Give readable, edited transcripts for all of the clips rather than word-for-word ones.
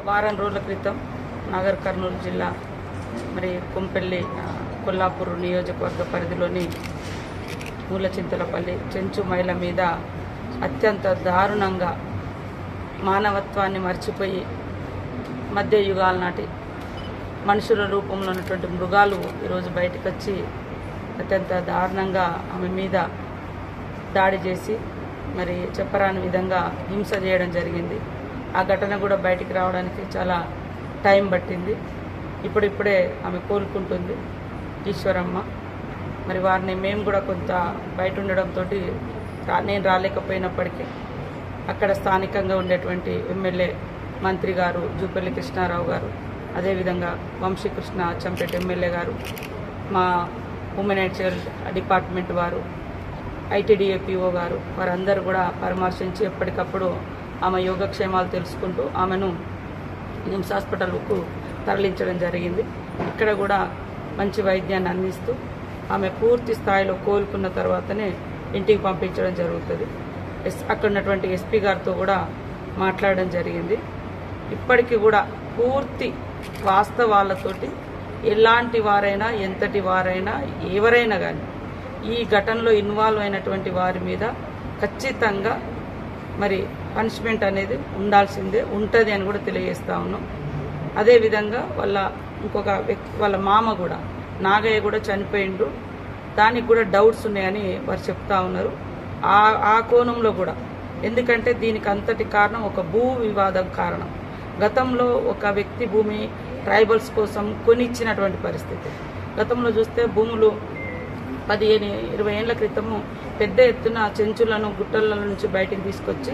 వారం రోజుల క్రితం నాగర్ కర్నూలు జిల్లా మరి కొంపెల్లి కొల్లాపూర్ నియోజకవర్గ పరిధిలోని మూలచింతలపల్లి చెంచు మహిళ మీద అత్యంత దారుణంగా మానవత్వాన్ని మర్చిపోయి మధ్య యుగాల నాటి మనుషుల రూపంలో ఉన్నటువంటి మృగాలు ఈరోజు బయటకు వచ్చి అత్యంత దారుణంగా ఆమె మీద దాడి చేసి మరి చెప్పరాని విధంగా హింస చేయడం జరిగింది. ఆ ఘటన కూడా బయటికి రావడానికి చాలా టైం పట్టింది. ఇప్పుడిప్పుడే ఆమె కోలుకుంటుంది ఈశ్వరమ్మ. మరి వారిని మేము కూడా కొంత బయట ఉండడంతో నేను రాలేకపోయినప్పటికీ అక్కడ స్థానికంగా ఉండేటువంటి ఎమ్మెల్యే మంత్రి గారు జూపల్లి కృష్ణారావు గారు, అదేవిధంగా వంశీకృష్ణ అచ్చంపేట ఎమ్మెల్యే గారు, మా ఉమెన్ అండ్ చైల్డ్ డిపార్ట్మెంట్ వారు, ఐటీడీఏపీఓ గారు, వారందరూ కూడా పరామర్శించి ఎప్పటికప్పుడు ఆమె యోగక్షేమాలు తెలుసుకుంటూ ఆమెను నిమ్స్ హాస్పిటల్కు తరలించడం జరిగింది. ఇక్కడ కూడా మంచి వైద్యాన్ని అందిస్తూ ఆమె పూర్తి స్థాయిలో కోలుకున్న తర్వాతనే ఇంటికి పంపించడం జరుగుతుంది. అక్కడ ఉన్నటువంటి ఎస్పీ గారితో కూడా మాట్లాడడం జరిగింది. ఇప్పటికీ కూడా పూర్తి వాస్తవాలతోటి ఎలాంటి వారైనా, ఎంతటి వారైనా, ఎవరైనా కానీ ఈ ఘటనలో ఇన్వాల్వ్ అయినటువంటి వారి మీద ఖచ్చితంగా మరి పనిష్మెంట్ అనేది ఉండాల్సిందే, ఉంటుంది అని కూడా తెలియజేస్తా ఉన్నాం. అదేవిధంగా ఇంకొక వ్యక్తి వాళ్ళ మామ కూడా నాగయ్య కూడా చనిపోయిండు, దానికి కూడా డౌట్స్ ఉన్నాయని వారు చెప్తా ఉన్నారు. ఆ కోణంలో కూడా, ఎందుకంటే దీనికి అంతటి కారణం ఒక భూ వివాదం కారణం. గతంలో ఒక వ్యక్తి భూమి ట్రైబల్స్ కోసం కొనిచ్చినటువంటి పరిస్థితి. గతంలో చూస్తే భూములు 15-20 ఏళ్ల క్రితము పెద్ద ఎత్తున చెంచులను గుట్టల నుంచి బయటికి తీసుకొచ్చి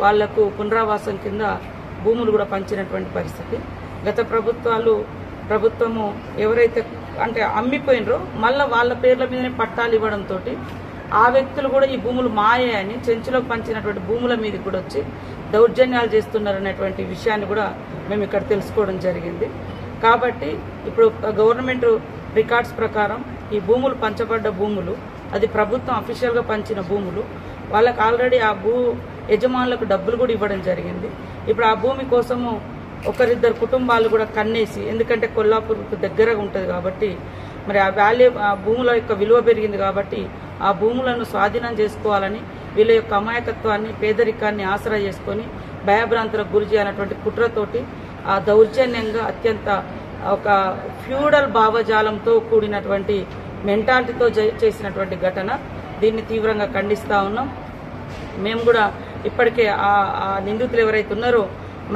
వాళ్లకు పునరావాసం కింద భూములు కూడా పంచినటువంటి పరిస్థితి. గత ప్రభుత్వము ఎవరైతే అంటే అమ్మిపోయినరో మళ్ళీ వాళ్ళ పేర్ల మీదనే పట్టాలు ఇవ్వడంతో ఆ వ్యక్తులు కూడా ఈ భూములు మాయే అని చెంచులకు పంచినటువంటి భూముల మీద కూడా వచ్చి దౌర్జన్యాలు చేస్తున్నారనేటువంటి విషయాన్ని కూడా మేము ఇక్కడ తెలుసుకోవడం జరిగింది. కాబట్టి ఇప్పుడు గవర్నమెంట్ రికార్డ్స్ ప్రకారం ఈ భూములు పంచబడ్డ భూములు, అది ప్రభుత్వం అఫీషియల్గా పంచిన భూములు, వాళ్ళకి ఆల్రెడీ ఆ భూ యజమానులకు డబ్బులు కూడా ఇవ్వడం జరిగింది. ఇప్పుడు ఆ భూమి కోసము ఒకరిద్దరు కుటుంబాలు కూడా కన్నేసి, ఎందుకంటే కొల్లాపూర్కు దగ్గరగా ఉంటుంది కాబట్టి మరి ఆ భూముల యొక్క విలువ పెరిగింది కాబట్టి ఆ భూములను స్వాధీనం చేసుకోవాలని వీళ్ళ యొక్క అమాయకత్వాన్ని, పేదరికాన్ని ఆసరా చేసుకొని భయభ్రాంతులకు గురి చేయాలన్నటువంటి కుట్రతోటి ఆ దౌర్జన్యంగా అత్యంత ఒక ఫ్యూడల్ భావజాలంతో కూడినటువంటి మెంటాలిటీతో చేసినటువంటి ఘటన. దీన్ని తీవ్రంగా ఖండిస్తూ ఉన్నాం. మేము కూడా ఇప్పటికే ఆ నిందితులు ఎవరైతే ఉన్నారో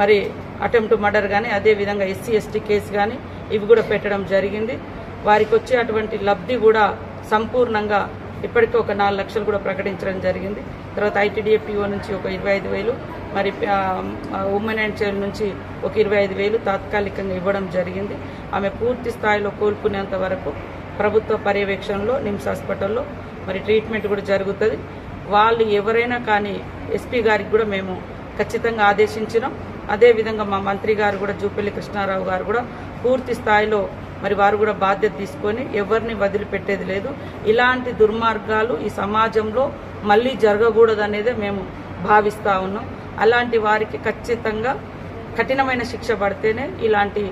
మరి అటెంప్ట్ మర్డర్ కానీ, అదేవిధంగా SC/ST కేసు కానీ ఇవి కూడా పెట్టడం జరిగింది. వారికి వచ్చే అటువంటి లబ్ధి కూడా సంపూర్ణంగా ఇప్పటికే ఒక 4 లక్షలు కూడా ప్రకటించడం జరిగింది. తర్వాత ITDAPO నుంచి ఒక 25,000, మరి ఉమెన్ అండ్ చైల్డ్ నుంచి ఒక 25,000 తాత్కాలికంగా ఇవ్వడం జరిగింది. ఆమె పూర్తి స్థాయిలో కోలుకునేంత వరకు ప్రభుత్వ పర్యవేక్షణలో నిమ్స్ హాస్పిటల్లో మరి ట్రీట్మెంట్ కూడా జరుగుతుంది. వాళ్ళు ఎవరైనా కానీ ఎస్పీ గారికి కూడా మేము ఖచ్చితంగా ఆదేశించినాం. అదేవిధంగా మా మంత్రి గారు కూడా జూపల్లి కృష్ణారావు గారు కూడా పూర్తి స్థాయిలో మరి వారు కూడా బాధ్యత తీసుకొని ఎవరిని వదిలిపెట్టేది లేదు. ఇలాంటి దుర్మార్గాలు ఈ సమాజంలో మళ్ళీ జరగకూడదనేదే మేము భావిస్తూ ఉన్నాం. అలాంటి వారికి ఖచ్చితంగా కఠినమైన శిక్ష పడితేనే ఇలాంటి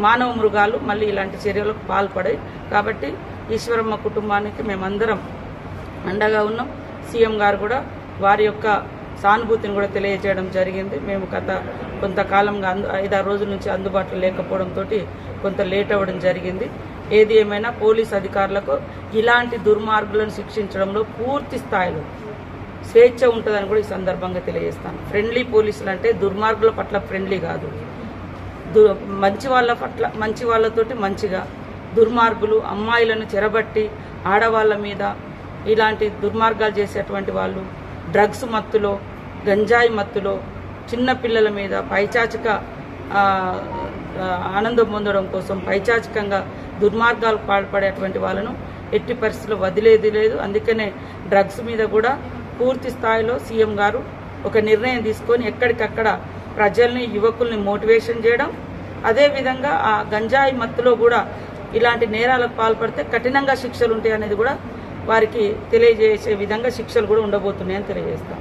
మానవ మృగాలు మళ్ళీ ఇలాంటి చర్యలకు పాల్పడాయి. కాబట్టి ఈశ్వరమ్మ కుటుంబానికి మేమందరం అండగా ఉన్నాం. సీఎం గారు కూడా వారి యొక్క సానుభూతిని కూడా తెలియజేయడం జరిగింది. మేము కొంతకాలంగా 5-6 రోజుల నుంచి అందుబాటులో లేకపోవడంతో కొంత లేట్ అవ్వడం జరిగింది. ఏది ఏమైనా పోలీస్ అధికారులకు ఇలాంటి దుర్మార్గులను శిక్షించడంలో పూర్తి స్థాయిలో స్వేచ్ఛ ఉంటుందని కూడా ఈ సందర్భంగా తెలియజేస్తాను. ఫ్రెండ్లీ పోలీసులు అంటే దుర్మార్గుల పట్ల ఫ్రెండ్లీ కాదు, మంచి వాళ్ళ పట్ల మంచి వాళ్ళతోటి మంచిగా, దుర్మార్గులు అమ్మాయిలను చెరబట్టి ఆడవాళ్ళ మీద ఇలాంటి దుర్మార్గాలు చేసేటువంటి వాళ్ళు డ్రగ్స్ మత్తులో, గంజాయి మత్తులో చిన్న పిల్లల మీద పైచాచిక ఆనందం పొందడం కోసం పైచాచికంగా దుర్మార్గాలు పాల్పడేటువంటి వాళ్ళను ఎట్టి పరిస్థితుల్లో వదిలేది లేదు. అందుకనే డ్రగ్స్ మీద కూడా పూర్తి స్థాయిలో సీఎం గారు ఒక నిర్ణయం తీసుకొని ఎక్కడికక్కడ ప్రజల్ని, యువకుల్ని మోటివేషన్ చేయడం, అదేవిధంగా ఆ గంజాయి మత్తులో కూడా ఇలాంటి నేరాలకు పాల్పడితే కఠినంగా శిక్షలు ఉంటాయి అనేది కూడా వారికి తెలియజేసే విధంగా శిక్షలు కూడా ఉండబోతున్నాయని తెలియజేస్తాం.